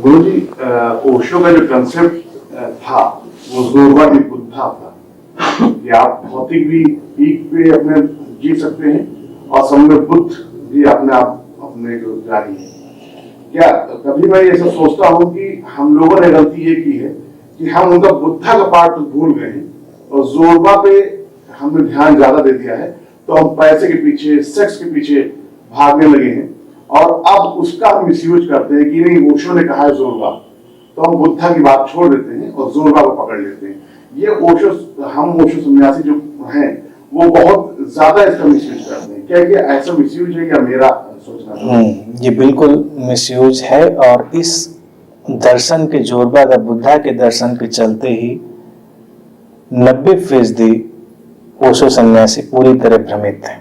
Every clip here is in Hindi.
गुरु जी, ओशो का जो कंसेप्ट था वो जोरबा की बुद्धा था कि आप भौतिक भी पीक पे अपने जी सकते हैं और समय बुद्ध भी अपने आप अपने जो जारी है। क्या कभी मैं ऐसा सोचता हूँ कि हम लोगों ने गलती ये की है कि हम उनका बुद्धा का पार्ट भूल गए हैं और जोरबा पे हमने ध्यान ज्यादा दे दिया है, तो हम पैसे के पीछे, सेक्स के पीछे भागने लगे हैं और अब उसका मिसयूज करते हैं कि नहीं ओशो ने कहा है जोरबा, तो हम बुद्धा की बात छोड़ देते हैं और जोरबा को पकड़ लेते हैं। ये हम ओशो सन्यासी जो हैं वो बहुत ज्यादा इसका मिसयूज करते हैं। क्या ये ऐसा मिसयूज है या मेरा सोचना? ये बिल्कुल मिसयूज है और इस दर्शन के जोरबा द बुद्धा के दर्शन के चलते ही 90% ओशो सन्यासी पूरी तरह भ्रमित हैं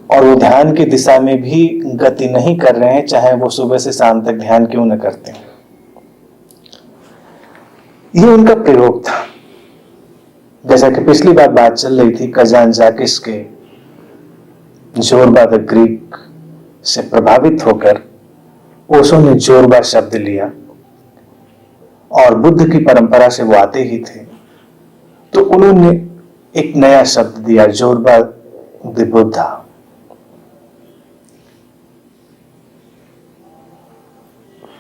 और वो ध्यान की दिशा में भी गति नहीं कर रहे हैं, चाहे वो सुबह से शाम तक ध्यान क्यों न करते हैं। ये उनका प्रयोग था। जैसा कि पिछली बार बात चल रही थी, कजान जाकिस के जोरबा द ग्रीक से प्रभावित होकर ओशो ने जोरबा शब्द लिया और बुद्ध की परंपरा से वो आते ही थे, तो उन्होंने एक नया शब्द दिया, जोरबा द बुद्धा।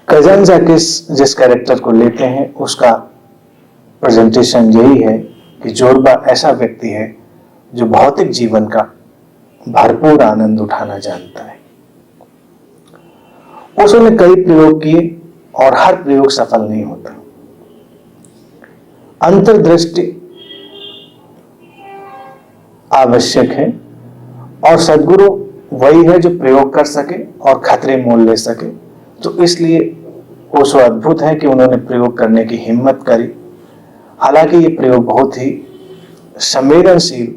कजान जाकिस जिस कैरेक्टर को लेते हैं उसका प्रेजेंटेशन यही है कि जोरबा ऐसा व्यक्ति है जो भौतिक जीवन का भरपूर आनंद उठाना जानता है। उसने कई प्रयोग किए और हर प्रयोग सफल नहीं होता। अंतर्दृष्टि आवश्यक है और सद्गुरु वही है जो प्रयोग कर सके और खतरे मोल ले सके। तो इसलिए ओशो अद्भुत है कि उन्होंने प्रयोग करने की हिम्मत करी। हालांकि ये प्रयोग बहुत ही संवेदनशील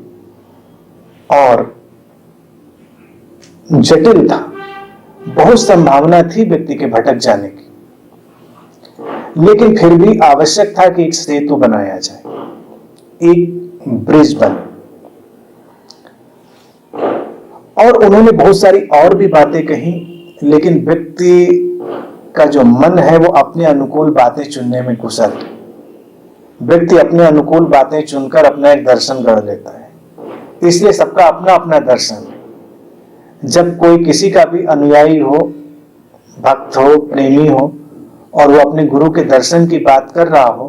और जटिल था, बहुत संभावना थी व्यक्ति के भटक जाने की, लेकिन फिर भी आवश्यक था कि एक सेतु बनाया जाए, एक ब्रिज बने। और उन्होंने बहुत सारी और भी बातें कही, लेकिन व्यक्ति का जो मन है वो अपने अनुकूल बातें चुनने में कुशल है। व्यक्ति अपने अनुकूल बातें चुनकर अपना एक दर्शन गढ़ लेता है, इसलिए सबका अपना अपना दर्शन है। जब कोई किसी का भी अनुयायी हो, भक्त हो, प्रेमी हो और वो अपने गुरु के दर्शन की बात कर रहा हो,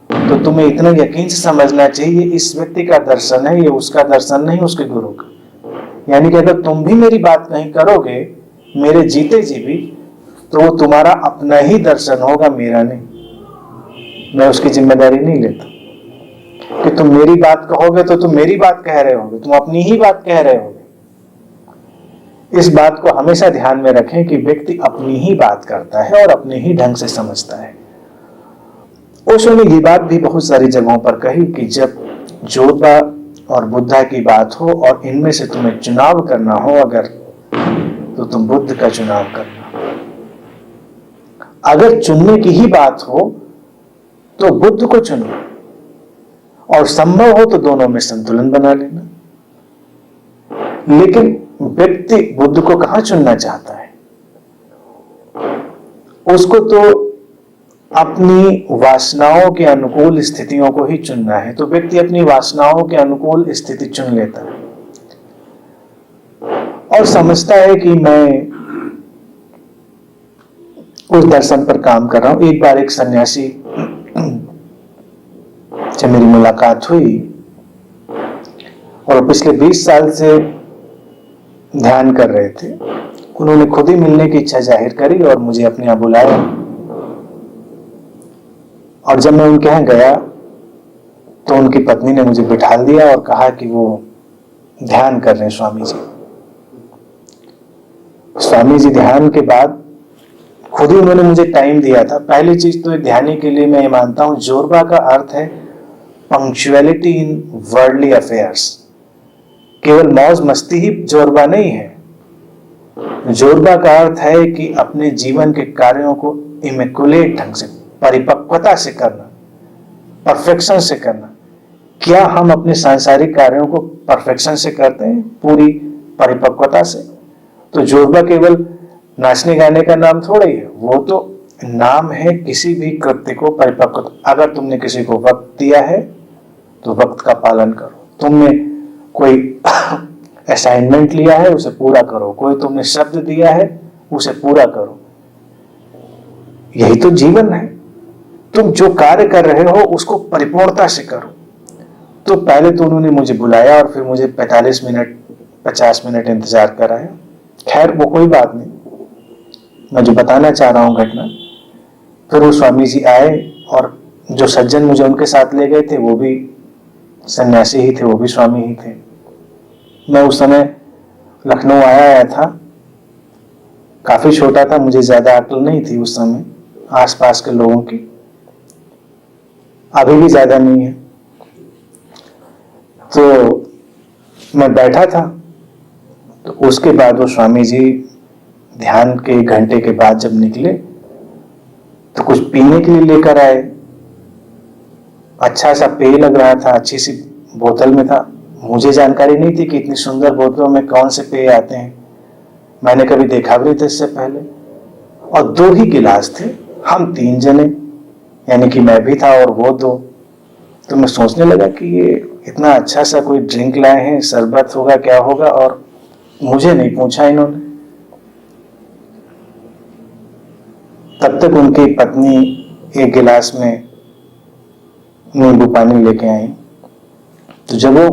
तो तुम्हें इतना यकीन से समझना चाहिए इस व्यक्ति का दर्शन है, ये उसका दर्शन नहीं, उसके गुरु का। यानी कि अगर तुम भी मेरी बात नहीं करोगे मेरे जीते जी भी, तो वो तुम्हारा अपना ही दर्शन होगा, मेरा नहीं। मैं उसकी जिम्मेदारी नहीं लेता कि तुम मेरी बात कहोगे तो तुम मेरी बात कह रहे होगे, तुम अपनी ही बात कह रहे होगे। इस बात को हमेशा ध्यान में रखें कि व्यक्ति अपनी ही बात करता है और अपने ही ढंग से समझता है। ओशो ने ये बात भी बहुत सारी जगहों पर कही कि जब जोरबा और बुद्धा की बात हो और इनमें से तुम्हें चुनाव करना हो अगर, तो तुम बुद्ध का चुनाव करना। अगर चुनने की ही बात हो तो बुद्ध को चुनो और संभव हो तो दोनों में संतुलन बना लेना। लेकिन व्यक्ति बुद्ध को कहां चुनना चाहता है? उसको तो अपनी वासनाओं के अनुकूल स्थितियों को ही चुनना है। तो व्यक्ति अपनी वासनाओं के अनुकूल स्थिति चुन लेता है और समझता है कि मैं उस दर्शन पर काम कर रहा हूं। एक बार एक सन्यासी से मेरी मुलाकात हुई और पिछले 20 साल से ध्यान कर रहे थे। उन्होंने खुद ही मिलने की इच्छा जाहिर करी और मुझे अपने यहाँ बुलाया। और जब मैं उनके यहाँ गया तो उनकी पत्नी ने मुझे बिठा दिया और कहा कि वो ध्यान कर रहे हैं स्वामी जी। स्वामी जी ध्यान के बाद खुद ही उन्होंने मुझे टाइम दिया था। पहली चीज तो ध्यानी के लिए मैं ये मानता हूं, जोरबा का अर्थ है पंक्चुअलिटी इन वर्ल्डली अफेयर्स। केवल मौज मस्ती ही जोरबा नहीं है। जोरबा का अर्थ है कि अपने जीवन के कार्यों को इमेकुलेट ढंग से, परिपक्वता से करना, परफेक्शन से करना। क्या हम अपने सांसारिक कार्यों को परफेक्शन से करते हैं, पूरी परिपक्वता से? तो जोरबा केवल नाचने गाने का नाम थोड़ा ही है, वो तो नाम है किसी भी कृत्य को परिपक्व। अगर तुमने किसी को वक्त दिया है तो वक्त का पालन करो, तुमने कोई असाइनमेंट लिया है उसे पूरा करो, कोई तुमने शब्द दिया है उसे पूरा करो। यही तो जीवन है। तुम जो कार्य कर रहे हो उसको परिपूर्णता से करो। तो पहले तो उन्होंने मुझे बुलाया और फिर मुझे 45 मिनट 50 मिनट इंतजार कराया। खैर वो कोई बात नहीं, मैं जो बताना चाह रहा हूं घटना, फिर वो स्वामी जी आए और जो सज्जन मुझे उनके साथ ले गए थे वो भी सन्यासी ही थे, वो भी स्वामी ही थे। मैं उस समय लखनऊ आया था, काफी छोटा था, मुझे ज्यादा अक्ल नहीं थी उस समय आसपास के लोगों की, अभी भी ज्यादा नहीं है। तो मैं बैठा था, तो उसके बाद वो स्वामी जी ध्यान के 1 घंटे के बाद जब निकले तो कुछ पीने के लिए लेकर आए। अच्छा सा पेय लग रहा था, अच्छी सी बोतल में था। मुझे जानकारी नहीं थी कि इतनी सुंदर बोतलों में कौन से पेय आते हैं, मैंने कभी देखा भी नहीं था इससे पहले। और 2 ही गिलास थे, हम 3 जने, यानी कि मैं भी था और वो 2। तो मैं सोचने लगा कि ये इतना अच्छा सा कोई ड्रिंक लाए हैं, शरबत होगा क्या होगा, और मुझे नहीं पूछा इन्होंने। तब तक उनकी पत्नी 1 गिलास में नींबू पानी लेके आई। तो जब वो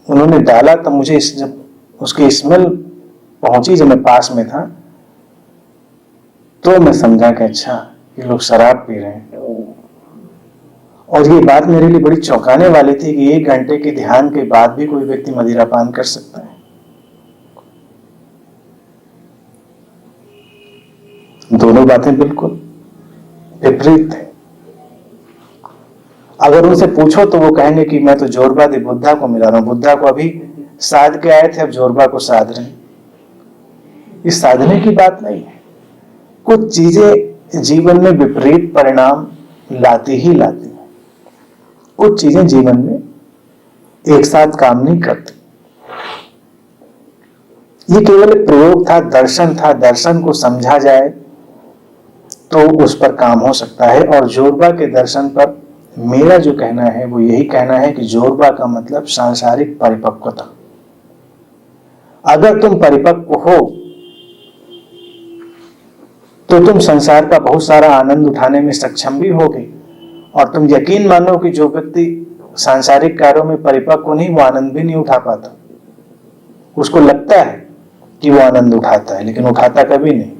उन्होंने डाला तब मुझे जब उसकी स्मेल पहुंची, जब मैं पास में था, तो मैं समझा कि अच्छा ये लोग शराब पी रहे हैं। और ये बात मेरे लिए बड़ी चौंकाने वाली थी कि 1 घंटे के ध्यान के बाद भी कोई व्यक्ति मदिरा पान कर सकता है। दोनों बातें बिल्कुल विपरीत थे। अगर उनसे पूछो तो वो कहेंगे कि मैं तो जोरबादी बुद्धा को मिला रहा हूं, बुद्धा को अभी साध के आए थे, अब जोरबा को साध रहे हैं। इस साधने की बात नहीं है। कुछ चीजें जीवन में विपरीत परिणाम लाती ही लाती हैं। कुछ चीजें जीवन में एक साथ काम नहीं करती। ये केवल एक प्रयोग था, दर्शन था। दर्शन को समझा जाए तो उस पर काम हो सकता है। और जोरबा के दर्शन पर मेरा जो कहना है वो यही कहना है कि जोरबा का मतलब सांसारिक परिपक्वता। अगर तुम परिपक्व हो तो तुम संसार का बहुत सारा आनंद उठाने में सक्षम भी होगे। और तुम यकीन मानो कि जो व्यक्ति सांसारिक कार्यों में परिपक्व नहीं, वो आनंद भी नहीं उठा पाता। उसको लगता है कि वो आनंद उठाता है, लेकिन उठाता कभी नहीं।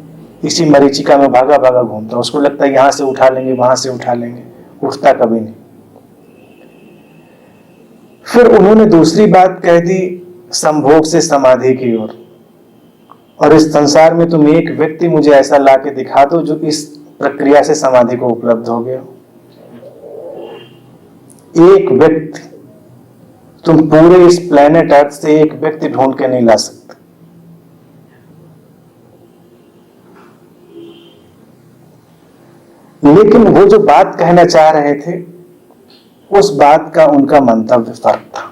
इसी मरीचिका में भागा भागा घूमता है। उसको लगता है यहां से उठा लेंगे, वहां से उठा लेंगे, उठता कभी नहीं। फिर उन्होंने दूसरी बात कह दी, संभोग से समाधि की ओर। और इस संसार में तुम एक व्यक्ति मुझे ऐसा ला के दिखा दो जो इस प्रक्रिया से समाधि को उपलब्ध हो गया। एक व्यक्ति, तुम पूरे इस प्लेनेट अर्थ से एक व्यक्ति ढूंढ के नहीं ला सकते। लेकिन वो जो बात कहना चाह रहे थे, उस बात का उनका मंतव्य फर्क था।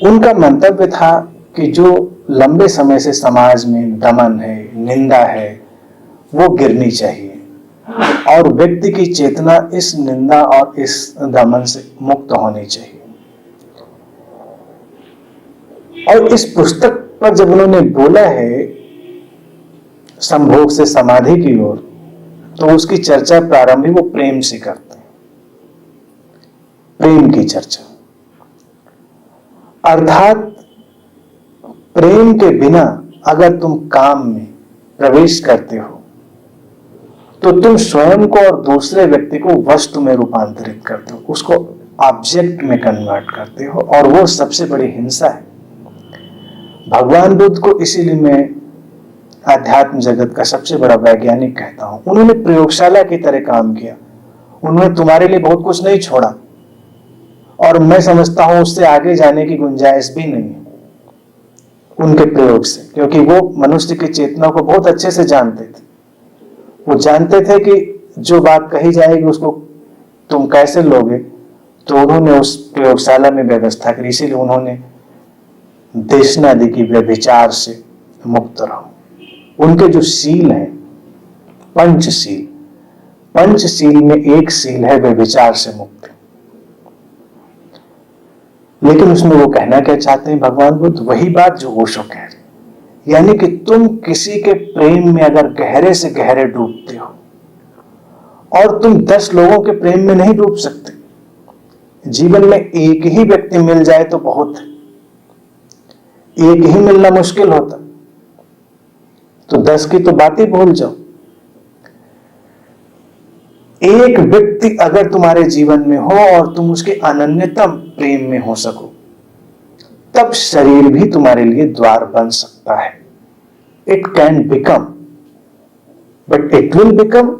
उनका मंतव्य था कि जो लंबे समय से समाज में दमन है, निंदा है, वो गिरनी चाहिए और व्यक्ति की चेतना इस निंदा और इस दमन से मुक्त होनी चाहिए। और इस पुस्तक पर जब उन्होंने बोला है संभोग से समाधि की ओर, तो उसकी चर्चा प्रारंभ ही वो प्रेम से करते हैं। प्रेम की चर्चा, अर्थात प्रेम के बिना अगर तुम काम में प्रवेश करते हो तो तुम स्वयं को और दूसरे व्यक्ति को वस्तु में रूपांतरित करते हो, उसको ऑब्जेक्ट में कन्वर्ट करते हो, और वो सबसे बड़ी हिंसा है। भगवान बुद्ध को इसीलिए मैं आध्यात्म जगत का सबसे बड़ा वैज्ञानिक कहता हूं। उन्होंने प्रयोगशाला की तरह काम किया। उन्होंने तुम्हारे लिए बहुत कुछ नहीं छोड़ा, और मैं समझता हूं उससे आगे जाने की गुंजाइश भी नहीं है उनके प्रयोग से, क्योंकि वो मनुष्य की चेतना को बहुत अच्छे से जानते थे। वो जानते थे कि जो बात कही जाएगी उसको तुम कैसे लोगे, तो उन्होंने उस प्रयोगशाला में व्यवस्था करी। इसीलिए उन्होंने देशनादि की व्यभिचार से मुक्त रहो। उनके जो सील हैं, पंचशील, पंचशील में एक सील है व्यभिचार से मुक्ति। लेकिन उसमें वो कहना क्या चाहते हैं भगवान बुद्ध? वही बात जो ओशो कह रहे, यानी कि तुम किसी के प्रेम में अगर गहरे से गहरे डूबते हो, और तुम 10 लोगों के प्रेम में नहीं डूब सकते, जीवन में एक ही व्यक्ति मिल जाए तो बहुत है, एक ही मिलना मुश्किल होता, तो 10 की तो बात ही भूल जाओ। एक व्यक्ति अगर तुम्हारे जीवन में हो और तुम उसके अनन्यतम प्रेम में हो सको, तब शरीर भी तुम्हारे लिए द्वार बन सकता है। It can become, but it will become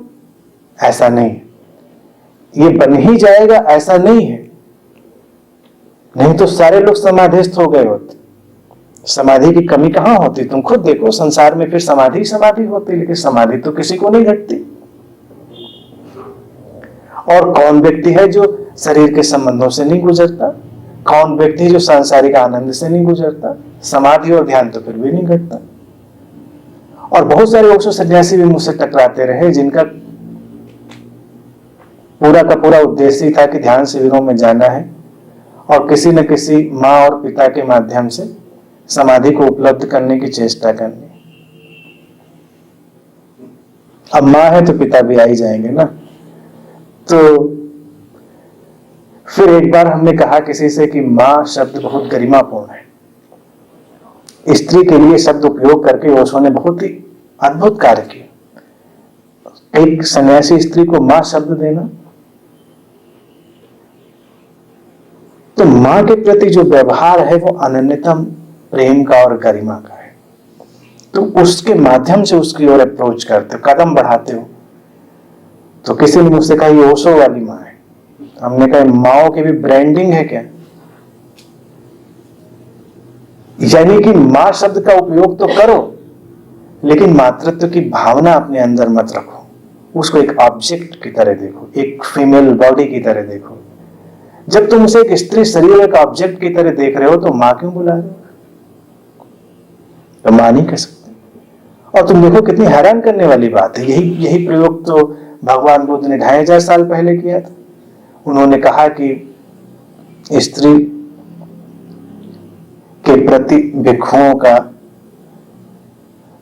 ऐसा नहीं है, ये बन ही जाएगा ऐसा नहीं है। नहीं तो सारे लोग समाधिस्थ हो गए होते। समाधि की कमी कहां होती? तुम खुद देखो, संसार में फिर समाधि समाधि होती, लेकिन समाधि तो किसी को नहीं घटती। और कौन व्यक्ति है जो शरीर के संबंधों से नहीं गुजरता? कौन व्यक्ति है जो सांसारिक आनंद से नहीं गुजरता? समाधि और ध्यान तो फिर भी नहीं घटता। और बहुत सारे ओशो सन्यासी भी मुझसे टकराते रहे, जिनका पूरा का पूरा उद्देश्य था कि ध्यान शिविरों में जाना है और किसी न किसी माँ और पिता के माध्यम से समाधि को उपलब्ध करने की चेष्टा करनी। अब माँ है तो पिता भी आ ही जाएंगे ना। तो फिर एक बार हमने कहा किसी से कि माँ शब्द बहुत गरिमापूर्ण है। स्त्री के लिए शब्द उपयोग करके ओशो ने बहुत ही अद्भुत कार्य किया। एक सन्यासी स्त्री को माँ शब्द देना, तो माँ के प्रति जो व्यवहार है वो अनन्यतम प्रेम का और गरिमा का है। तुम उसके माध्यम से उसकी ओर अप्रोच करते हो, कदम बढ़ाते हो। तो किसी ने मुझसे कहा ये ओशो वाली माँ है। हमने कहा माओ की भी ब्रांडिंग है क्या? यानी कि माँ शब्द का उपयोग तो करो, लेकिन मातृत्व की भावना अपने अंदर मत रखो। उसको एक ऑब्जेक्ट की तरह देखो, एक फीमेल बॉडी की तरह देखो। जब तुम उसे एक स्त्री शरीर एक ऑब्जेक्ट की तरह देख रहे हो तो मां क्यों बुला रहे हो? तो मां नहीं कह सकते। और तुम देखो कितनी हैरान करने वाली बात है, यही प्रयोग तो भगवान बुद्ध ने 2500 साल पहले किया था। उन्होंने कहा कि स्त्री के प्रति भिक्षुओं का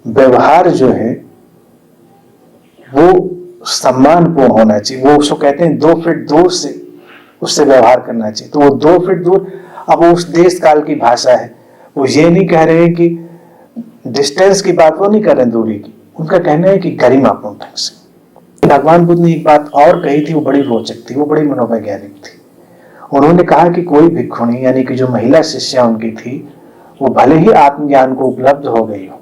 व्यवहार जो है वो सम्मानपूर्ण होना चाहिए। वो उसको कहते हैं 2 फीट दूर से उससे व्यवहार करना चाहिए। तो वो 2 फीट दूर, अब वो उस देश काल की भाषा है, वो ये नहीं कह रहे कि डिस्टेंस की बात वो नहीं कर रहे दूरी की, उनका कहना है कि गरिमापूर्ण ढंग से। भगवान बुद्ध ने एक बात और कही थी, वो बड़ी रोचक थी, वो बड़ी मनोवैज्ञानिक थी। उन्होंने कहा कि कोई भिक्षुणी यानी कि जो महिला शिष्या उनकी थी, वो भले ही आत्मज्ञान को उपलब्ध हो गई हो,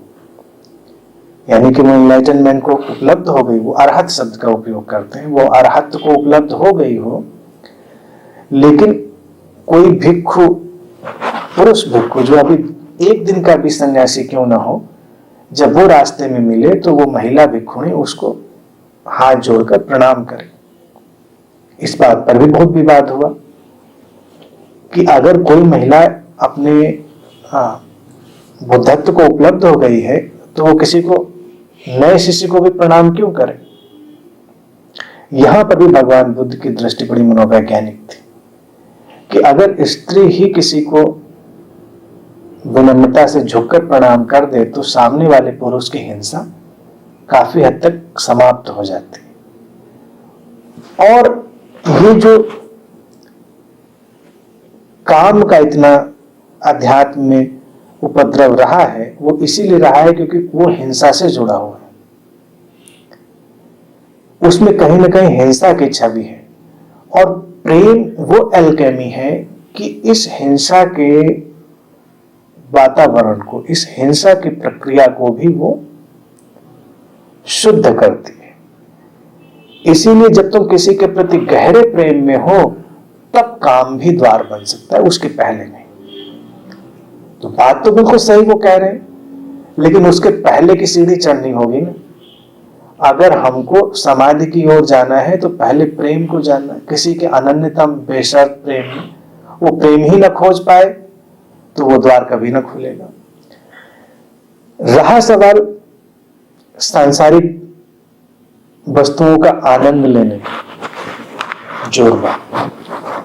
यानी कि वो एनलाइटनमेंट को उपलब्ध हो गई, वो अरहत शब्द का उपयोग करते हैं, वो अरहत को उपलब्ध हो गई हो, लेकिन कोई भिक्षु, पुरुष भिक्षु जो अभी एक दिन का भी सन्यासी क्यों ना हो, जब वो रास्ते में मिले तो वो महिला भिक्षुणी उसको हाथ जोड़कर प्रणाम करे। इस बात पर भी बहुत विवाद हुआ कि अगर कोई महिला अपने बुद्धत्व को उपलब्ध हो गई है तो वो किसी को, नए शिष्य को भी प्रणाम क्यों करे। यहां पर भी भगवान बुद्ध की दृष्टि बड़ी मनोवैज्ञानिक थी कि अगर स्त्री ही किसी को विनम्रता से झुककर प्रणाम कर दे तो सामने वाले पुरुष की हिंसा काफी हद तक समाप्त हो जाती है। और ये जो काम का इतना अध्यात्म में उपद्रव रहा है वो इसीलिए रहा है क्योंकि वो हिंसा से जुड़ा हुआ है। उसमें कहीं ना कहीं हिंसा की छवि है, और प्रेम वो एल्केमी है कि इस हिंसा के वातावरण को, इस हिंसा की प्रक्रिया को भी वो शुद्ध करती है। इसीलिए जब तुम किसी के प्रति गहरे प्रेम में हो तब काम भी द्वार बन सकता है, उसके पहले नहीं। तो बात तो बिल्कुल सही वो कह रहे हैं, लेकिन उसके पहले की सीढ़ी चढ़नी होगी ना। अगर हमको समाधि की ओर जाना है तो पहले प्रेम को जानना है, किसी के अनन्यतम बेशर्त प्रेम में वो प्रेम ही ना खोज पाए तो वो द्वार कभी ना खुलेगा। रहा सवाल सांसारिक वस्तुओं का आनंद लेने का जोरबा।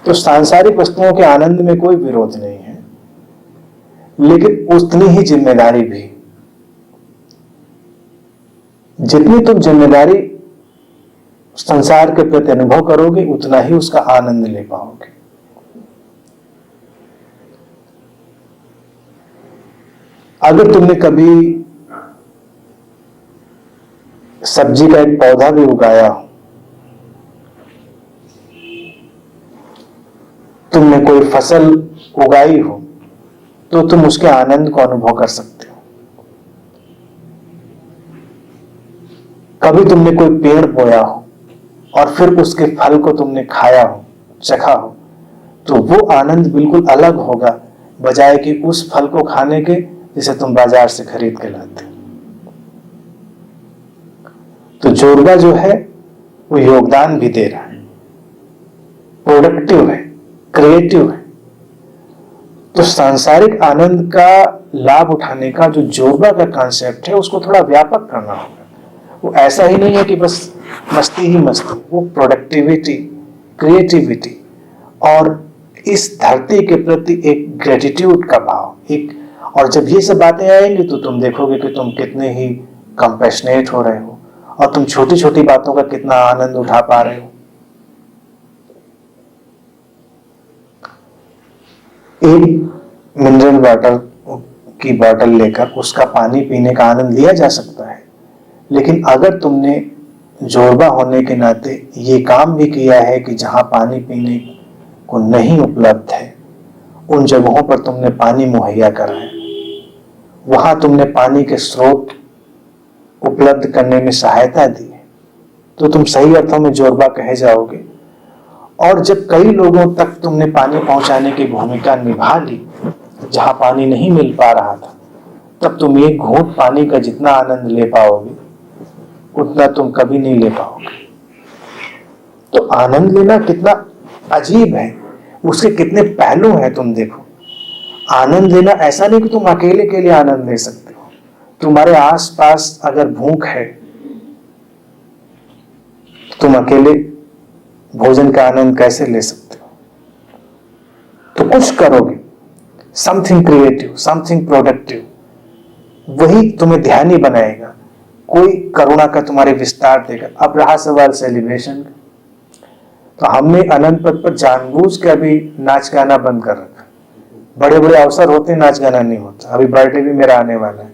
तो सांसारिक वस्तुओं के आनंद में कोई विरोध नहीं है, लेकिन उतनी ही जिम्मेदारी भी। जितनी तुम जिम्मेदारी संसार के प्रति अनुभव करोगे, उतना ही उसका आनंद ले पाओगे। अगर तुमने कभी सब्जी का एक पौधा भी उगाया हो, तुमने कोई फसल उगाई हो, तो तुम उसके आनंद को अनुभव कर सकते हो। कभी तुमने कोई पेड़ बोया हो और फिर उसके फल को तुमने खाया हो, चखा हो, तो वो आनंद बिल्कुल अलग होगा बजाय कि उस फल को खाने के जिसे तुम बाजार से खरीद के लाते हो। तो जोरबा जो है वो योगदान भी दे रहा है, प्रोडक्टिव है, क्रिएटिव है। तो सांसारिक आनंद का लाभ उठाने का जो जोरबा का कॉन्सेप्ट है, उसको थोड़ा व्यापक करना होगा। वो ऐसा ही नहीं है कि बस मस्ती ही मस्ती, वो प्रोडक्टिविटी, क्रिएटिविटी और इस धरती के प्रति एक ग्रेटिट्यूड का भाव, एक। और जब ये सब बातें आएंगी तो तुम देखोगे कि तुम कितने ही कंपैशनेट हो रहे हो और तुम छोटी छोटी बातों का कितना आनंद उठा पा रहे हो। एक मिनरल वाटर की बोतल लेकर उसका पानी पीने का आनंद लिया जा सकता है, लेकिन अगर तुमने जोरबा होने के नाते ये काम भी किया है कि जहां पानी पीने को नहीं उपलब्ध है, उन जगहों पर तुमने पानी मुहैया करा है, वहां तुमने पानी के स्रोत उपलब्ध करने में सहायता दी है, तो तुम सही अर्थों में जोरबा कहे जाओगे। और जब कई लोगों तक तुमने पानी पहुंचाने की भूमिका निभा ली जहां पानी नहीं मिल पा रहा था, तब तुम एक घूंट पानी का जितना आनंद ले पाओगे उतना तुम कभी नहीं ले पाओगे। तो आनंद लेना कितना अजीब है, उसके कितने पहलू हैं तुम देखो। आनंद लेना ऐसा नहीं कि तुम अकेले के लिए आनंद ले सकते हो। तुम्हारे आसपास अगर भूख है, तुम अकेले भोजन का आनंद कैसे ले सकते हो? तो कुछ करोगे, समथिंग क्रिएटिव, समथिंग प्रोडक्टिव, वही तुम्हें ध्यानी बनाएगा। कोई करुणा का तुम्हारे विस्तार देगा। अब रहा सवाल सेलिब्रेशन का, तो हमने अनंत पद पर जानबूझ के अभी नाच गाना बंद कर रखा। बड़े बड़े अवसर होते हैं, नाच गाना नहीं होता। अभी बर्थडे भी मेरा आने वाला है,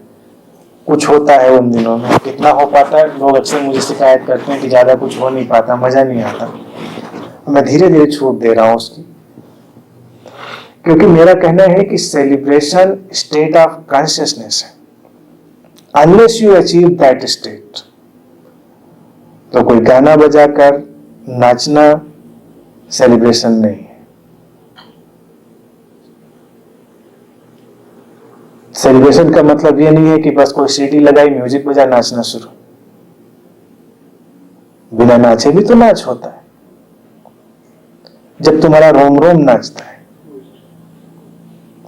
कुछ होता है उन दिनों में, कितना हो पाता है। लोग अक्सर मुझे शिकायत करते हैं कि ज्यादा कुछ हो नहीं पाता, मजा नहीं आता। मैं धीरे धीरे छूट दे रहा हूं उसकी, क्योंकि मेरा कहना है कि सेलिब्रेशन स्टेट ऑफ कॉन्शियसनेस है। Unless you achieve that state, तो कोई गाना बजाकर नाचना सेलिब्रेशन नहीं है। सेलिब्रेशन का मतलब ये नहीं है कि बस कोई सीडी लगाई, म्यूजिक बजा, नाचना शुरू। बिना नाचे भी तो नाच होता है। जब तुम्हारा रोम रोम नाचता है,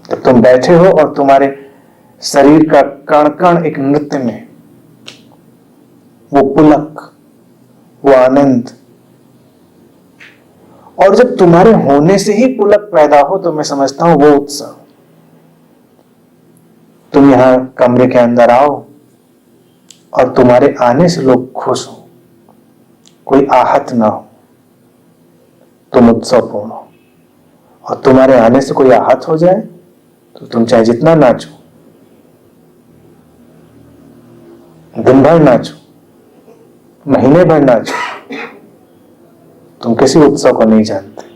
तब तुम बैठे हो और तुम्हारे शरीर का कण कण एक नृत्य में, वो पुलक, वो आनंद। और जब तुम्हारे होने से ही पुलक पैदा हो, तो मैं समझता हूं वो उत्साह। तुम यहां कमरे के अंदर आओ और तुम्हारे आने से लोग खुश हो, कोई आहत ना हो, तुम उत्सवपूर्ण हो। और तुम्हारे आने से कोई आहत हो जाए तो तुम चाहे जितना नाचो, दिन भर नाचो, महीने भर नाचो, तुम किसी उत्सव को नहीं जानते।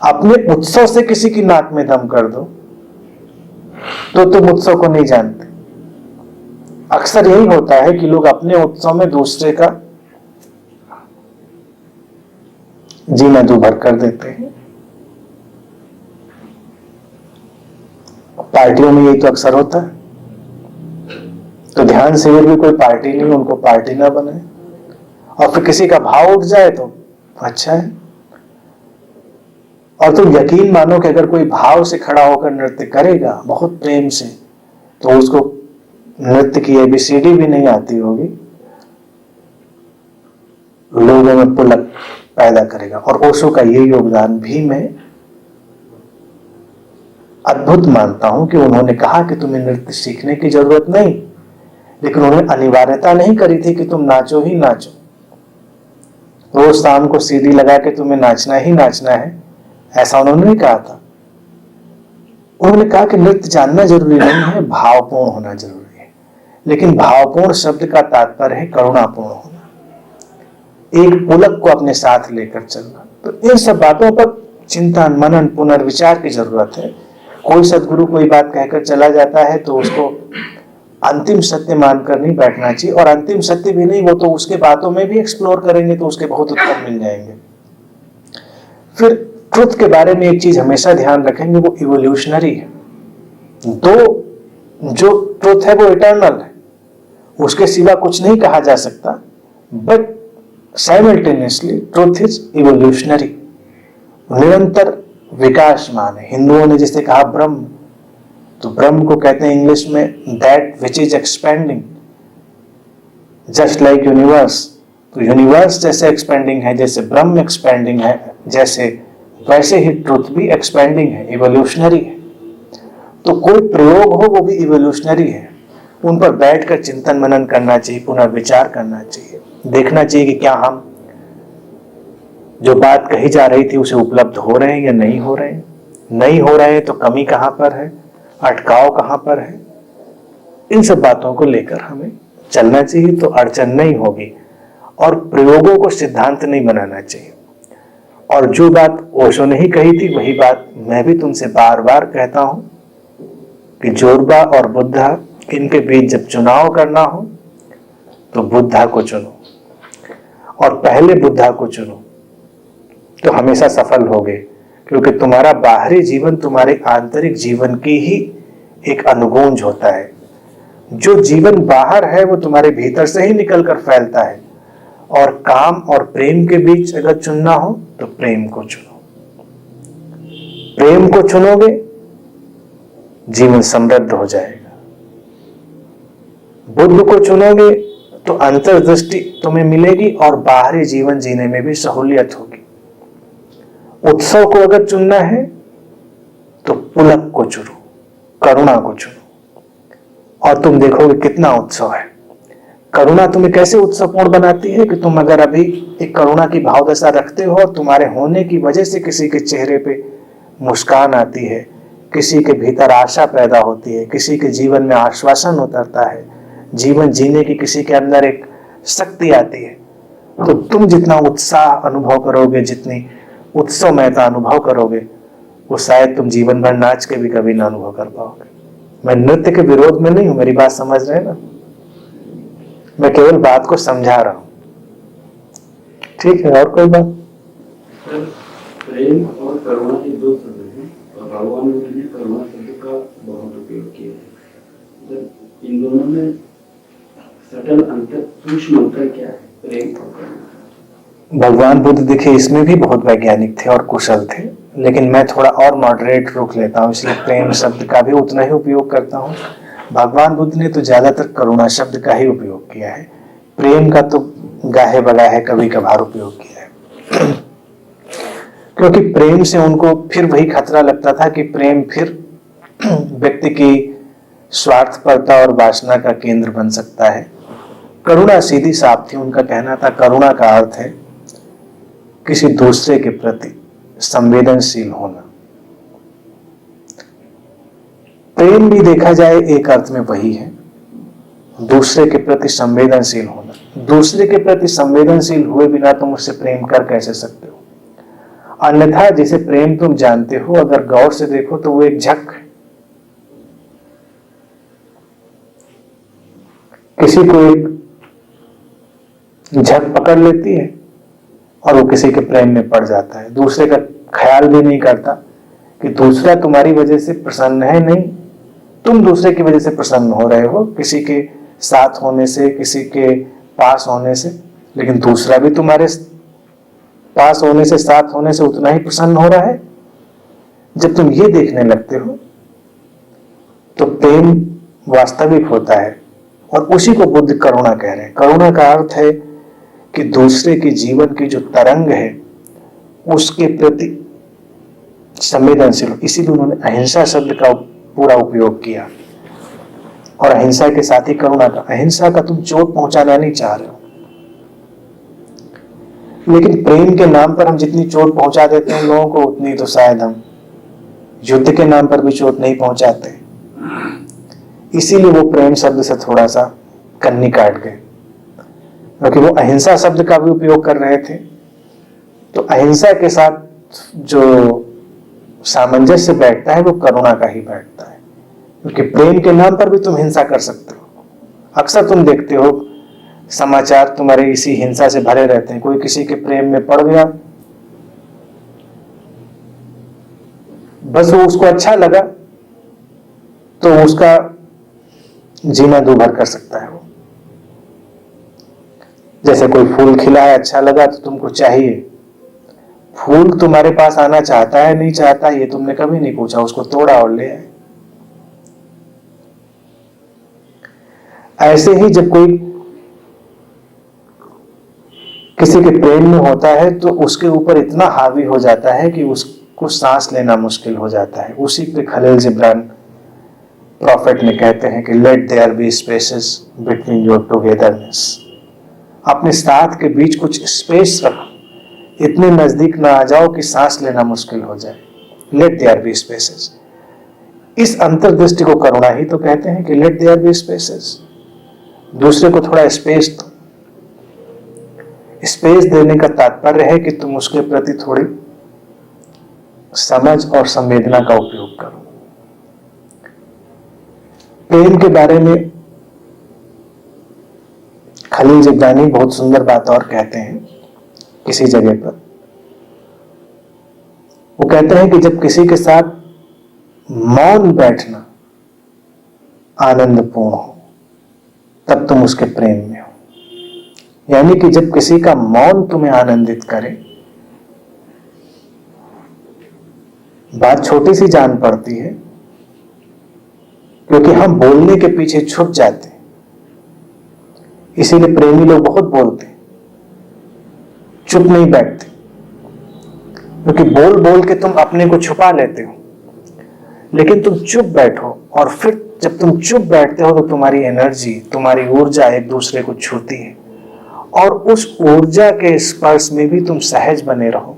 अपने उत्सव से किसी की नाक में दम कर दो तो तुम उत्सव को नहीं जानते। अक्सर यही होता है कि लोग अपने उत्सव में दूसरे का जीना दूभर कर देते हैं। पार्टियों में यही तो अक्सर होता है। तो ध्यान से भी कोई पार्टी नहीं, उनको पार्टी ना बनाए। और फिर किसी का भाव उठ जाए तो अच्छा है। और तुम यकीन मानो कि अगर कोई भाव से खड़ा होकर नृत्य करेगा बहुत प्रेम से, तो उसको नृत्य की ABCD भी नहीं आती होगी, लोगों में पुलक पैदा करेगा। और ओशो का ये योगदान भी मैं अद्भुत मानता हूं कि उन्होंने कहा कि तुम्हें नृत्य सीखने की जरूरत नहीं, लेकिन उन्होंने अनिवार्यता नहीं करी थी कि तुम नाचो ही नाचो, रोज शाम को CD लगा के तुम्हें नाचना ही नाचना है, ऐसा उन्होंने नहीं कहा था। उन्होंने कहा कि नृत्य जानना जरूरी नहीं है, भावपूर्ण होना जरूरी है। लेकिन भावपूर्ण शब्द का तात्पर्य है करुणापूर्ण होना, एक पुलक को अपने साथ लेकर चलना। तो इन सब बातों पर चिंतन, मनन, पुनर्विचार की जरूरत है। कोई सदगुरु कोई बात कहकर चला जाता है तो उसको अंतिम सत्य मानकर नहीं बैठना चाहिए, और अंतिम सत्य भी नहीं, वो तो उसके बातों में भी एक्सप्लोर करेंगे तो उसके बहुत उत्तर मिल जाएंगे। फिर ट्रुथ के बारे में एक चीज हमेशा ध्यान रखेंगे, वो इवोल्यूशनरी है। जो ट्रुथ है वो इटर्नल है, उसके सिवा कुछ नहीं कहा जा सकता, but simultaneously truth is evolutionary, निरंतर विकासमान है। हिंदुओं ने जिसे कहा ब्रह्म, तो ब्रह्म को कहते हैं इंग्लिश में that which is expanding, just like universe. तो यूनिवर्स जैसे एक्सपेंडिंग है, जैसे ब्रह्म एक्सपेंडिंग है, जैसे वैसे ही ट्रुथ भी एक्सपेंडिंग है, इवोल्यूशनरी है। तो कोई प्रयोग हो वो भी इवोल्यूशनरी है, उन पर बैठकर चिंतन मनन करना चाहिए, पुनर्विचार करना चाहिए, देखना चाहिए कि क्या हम जो बात कही जा रही थी उसे उपलब्ध हो रहे हैं या नहीं हो रहे हैं। नहीं हो रहे हैं तो कमी कहां पर है, अटकाव कहां पर है, इन सब बातों को लेकर हमें चलना चाहिए, तो अड़चन नहीं होगी। और प्रयोगों को सिद्धांत नहीं बनाना चाहिए। और जो बात ओशो ने ही कही थी वही बात मैं भी तुमसे बार बार कहता हूं कि जोरबा और बुद्धा, इनके बीच जब चुनाव करना हो तो बुद्धा को चुनो, और पहले बुद्धा को चुनो तो हमेशा सफल होगे, क्योंकि तुम्हारा बाहरी जीवन तुम्हारे आंतरिक जीवन की ही एक अनुगूंज होता है। जो जीवन बाहर है वो तुम्हारे भीतर से ही निकलकर फैलता है। और काम और प्रेम के बीच अगर चुनना हो तो प्रेम को चुनो। प्रेम को चुनोगे जीवन समृद्ध हो जाएगा। बुद्ध को चुनोगे तो अंतर्दृष्टि तुम्हें मिलेगी और बाहरी जीवन जीने में भी सहूलियत होगी। उत्सव को अगर चुनना है तो पुलक को चुनो, करुणा को चुनो, और तुम देखोगे कितना उत्सव है। करुणा तुम्हें कैसे उत्सवपूर्ण बनाती है कि तुम अगर अभी एक करुणा की भावदशा रखते हो और तुम्हारे होने की वजह से किसी के चेहरे पे मुस्कान आती है, किसी के भीतर आशा पैदा होती है, किसी के जीवन में आश्वासन उतरता है, जीवन जीने की किसी के अंदर एक शक्ति आती है, तो तुम जितना उत्साह अनुभव करोगे, जितनी उत्सवमयता अनुभव करोगे, वो शायद तुम जीवन भर नाच के भी कभी ना अनुभव कर पाओगे। मैं नृत्य के विरोध में नहीं हूं, मेरी बात समझ रहे हैं ना, मैं केवल बात को समझा रहा हूं। ठीक है, और कोई बात? प्रेम और करुणा के दो शब्द हैं और भगवान ने करुणा शब्द का बहुत उपयोग किया है। जब इन दोनों में सटल अंतर, सूक्ष्म अंतर क्या है, प्रेम और करुणा? भगवान बुद्ध देखिए इसमें भी बहुत वैज्ञानिक थे और कुशल थे, लेकिन मैं थोड़ा और मॉडरेट रुख लेता हूँ, इसलिए प्रेम शब्द का भी उतना ही उपयोग करता हूँ। भगवान बुद्ध ने तो ज्यादातर करुणा शब्द का ही उपयोग किया है, प्रेम का तो गाहे बगाहे कभी कभार उपयोग किया है। क्योंकि प्रेम से उनको फिर वही खतरा लगता था कि प्रेम फिर व्यक्ति की स्वार्थपरता और वासना का केंद्र बन सकता है। करुणा सीधी साफ थी, उनका कहना था करुणा का अर्थ है किसी दूसरे के प्रति संवेदनशील होना। प्रेम भी देखा जाए एक अर्थ में वही है, दूसरे के प्रति संवेदनशील होना। दूसरे के प्रति संवेदनशील हुए बिना तुम उससे प्रेम कर कैसे सकते हो? अन्यथा जिसे प्रेम तुम जानते हो, अगर गौर से देखो तो वो एक झक है। किसी को एक झक पकड़ लेती है और वो किसी के प्रेम में पड़ जाता है, दूसरे का ख्याल भी नहीं करता कि दूसरा तुम्हारी वजह से प्रसन्न है, नहीं तुम दूसरे की वजह से प्रसन्न हो रहे हो, किसी के साथ होने से, किसी के पास होने से, लेकिन दूसरा भी तुम्हारे पास होने से, साथ होने से उतना ही प्रसन्न हो रहा है। जब तुम ये देखने लगते हो तो प्रेम वास्तविक होता है, और उसी को बुद्ध करुणा कह रहे हैं। करुणा का अर्थ है कि दूसरे के जीवन की जो तरंग है उसके प्रति संवेदनशील हो। इसीलिए उन्होंने अहिंसा शब्द का पूरा उपयोग किया, और अहिंसा के साथ ही करुणा का। अहिंसा का तुम चोट पहुंचाना नहीं चाह रहे हो, लेकिन प्रेम के नाम पर हम जितनी चोट पहुंचा देते हैं लोगों को, उतनी तो शायद हम युद्ध के नाम पर भी चोट नहीं पहुंचाते। इसीलिए वो प्रेम शब्द से थोड़ा सा कन्नी काट गए, क्योंकि वो अहिंसा शब्द का भी उपयोग कर रहे थे। तो अहिंसा के साथ जो सामंजस्य बैठता है वो करुणा का ही बैठता है, क्योंकि प्रेम के नाम पर भी तुम हिंसा कर सकते हो। अक्सर तुम देखते हो समाचार तुम्हारे इसी हिंसा से भरे रहते हैं। कोई किसी के प्रेम में पड़ गया, बस वो उसको अच्छा लगा तो उसका जीना दूभर कर सकता है वो। जैसे कोई फूल खिला है, अच्छा लगा तो तुमको चाहिए। फूल तुम्हारे पास आना चाहता है नहीं चाहता ये तुमने कभी नहीं पूछा, उसको तोड़ा और ले आए। ऐसे ही जब कोई किसी के प्रेम में होता है तो उसके ऊपर इतना हावी हो जाता है कि उसको सांस लेना मुश्किल हो जाता है। उसी पे खलील जिब्रान प्रॉफिट ने कहते हैं कि let there be spaces between your togetherness. अपने साथ के बीच कुछ स्पेस रखो, इतने नजदीक ना आ जाओ कि सांस लेना मुश्किल हो जाए। लेट देयर बी स्पेसेस, इस अंतर्दृष्टि को करुणा ही तो कहते हैं कि लेट देयर बी स्पेसेस। दूसरे को थोड़ा स्पेस दो। स्पेस देने का तात्पर्य है कि तुम उसके प्रति थोड़ी समझ और संवेदना का उपयोग करो। प्रेम के बारे में खलील जिब्रानी बहुत सुंदर बात और कहते हैं किसी जगह पर। वो कहते हैं कि जब किसी के साथ मौन बैठना आनंदपूर्ण हो तब तुम उसके प्रेम में हो। यानी कि जब किसी का मौन तुम्हें आनंदित करे, बात छोटी सी जान पड़ती है क्योंकि हम बोलने के पीछे छुप जाते हैं। इसीलिए प्रेमी लोग बहुत बोलते हैं, चुप नहीं बैठते, क्योंकि बोल बोल के तुम अपने को छुपा लेते हो। लेकिन तुम चुप बैठो, और फिर जब तुम चुप बैठते हो तो तुम्हारी एनर्जी, तुम्हारी ऊर्जा एक दूसरे को छूती है, और उस ऊर्जा के स्पर्श में भी तुम सहज बने रहो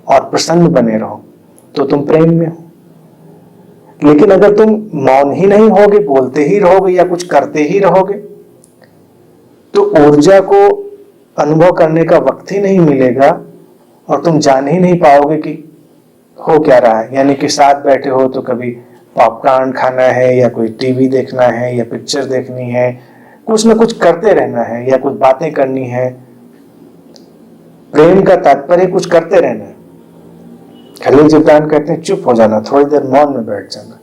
और प्रसन्न बने रहो तो तुम प्रेम में हो। लेकिन अगर तुम मौन ही नहीं होगे, बोलते ही रहोगे या कुछ करते ही रहोगे, तो ऊर्जा को अनुभव करने का वक्त ही नहीं मिलेगा और तुम जान ही नहीं पाओगे कि हो क्या रहा है। यानी कि साथ बैठे हो तो कभी पॉपकॉर्न खाना है, या कोई टीवी देखना है, या पिक्चर देखनी है, कुछ ना कुछ करते रहना है, या कुछ बातें करनी है। प्रेम का तात्पर्य कुछ करते रहना है। खलील जिब्रान कहते हैं चुप हो जाना, थोड़ी देर मौन में बैठ जाना।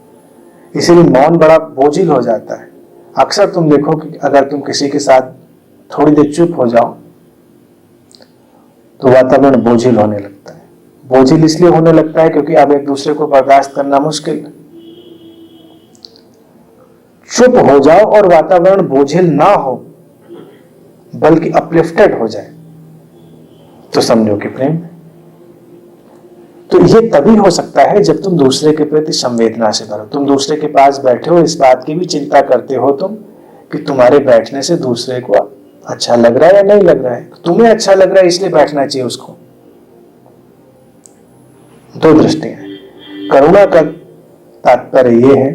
इसीलिए मौन बड़ा बोझिल हो जाता है। अक्सर तुम देखो कि अगर तुम किसी के साथ थोड़ी देर चुप हो जाओ तो वातावरण बोझिल होने लगता है। बोझिल इसलिए होने लगता है क्योंकि अब एक दूसरे को बर्दाश्त करना मुश्किल है। चुप हो जाओ और वातावरण बोझिल ना हो बल्कि अपलिफ्टेड हो जाए तो समझो कि प्रेम। तो ये तभी हो सकता है जब तुम दूसरे के प्रति संवेदना से भरो। तुम दूसरे के पास बैठे हो, इस बात की भी चिंता करते हो तुम कि तुम्हारे बैठने से दूसरे को अच्छा लग रहा है या नहीं लग रहा है। तुम्हें अच्छा लग रहा है इसलिए बैठना चाहिए उसको। दो दृष्टियां हैं। करुणा का तात्पर्य यह है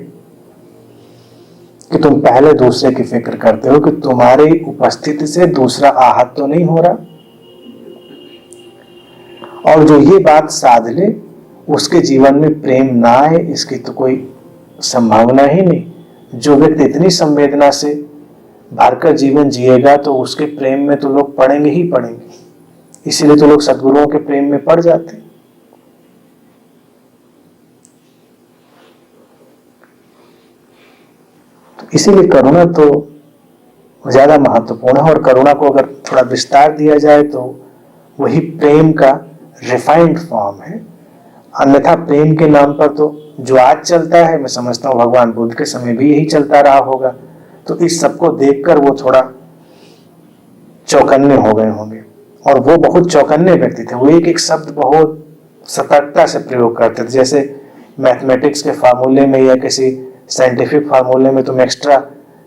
कि तुम पहले दूसरे की फिक्र करते हो कि तुम्हारी उपस्थिति से दूसरा आहत तो नहीं हो रहा, और जो ये बात साध ले उसके जीवन में प्रेम ना आए इसकी तो कोई संभावना ही नहीं। जो व्यक्ति इतनी संवेदना से भरकर जीवन जिएगा तो उसके प्रेम में तो लोग पड़ेंगे ही पड़ेंगे। इसीलिए तो लोग सद्गुरुओं के प्रेम में पड़ जाते हैं। तो इसीलिए करुणा तो ज्यादा महत्वपूर्ण है, और करुणा को अगर थोड़ा विस्तार दिया जाए तो वही प्रेम का रिफाइंड फॉर्म है। अन्यथा प्रेम के नाम पर तो जो आज चलता है, मैं समझता हूँ भगवान बुद्ध के समय भी यही चलता रहा होगा। तो इस सबको देखकर वो थोड़ा चौकन्ने हो गए होंगे। और वो बहुत चौकन्ने व्यक्ति थे, वो एक एक शब्द बहुत सतर्कता से प्रयोग करते थे। जैसे मैथमेटिक्स के फार्मूले में या किसी साइंटिफिक फार्मूले में तुम एक्स्ट्रा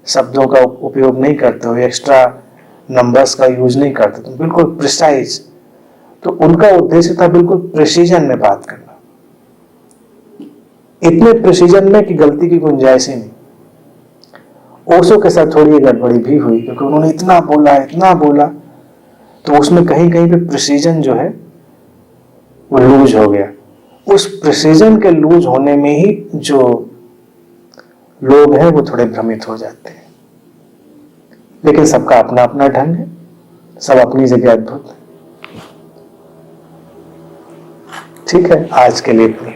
शब्दों का उपयोग नहीं करते हो, एक्स्ट्रा नंबर्स का यूज नहीं करते, तुम बिल्कुल प्रिसाइज। तो उनका उद्देश्य था बिल्कुल प्रिसीजन में बात करना, इतने प्रिसीजन में कि गलती की गुंजाइश ही नहीं। ओशो के साथ थोड़ी गड़बड़ी भी हुई क्योंकि उन्होंने इतना बोला, तो उसमें कहीं कहीं पे प्रिसीजन जो है वो लूज हो गया। उस प्रिसीजन के लूज होने में ही जो लोग हैं वो थोड़े भ्रमित हो जाते हैं। लेकिन सबका अपना अपना ढंग है, सब अपनी जगह अद्भुत है। ठीक है, आज के लिए इतनी।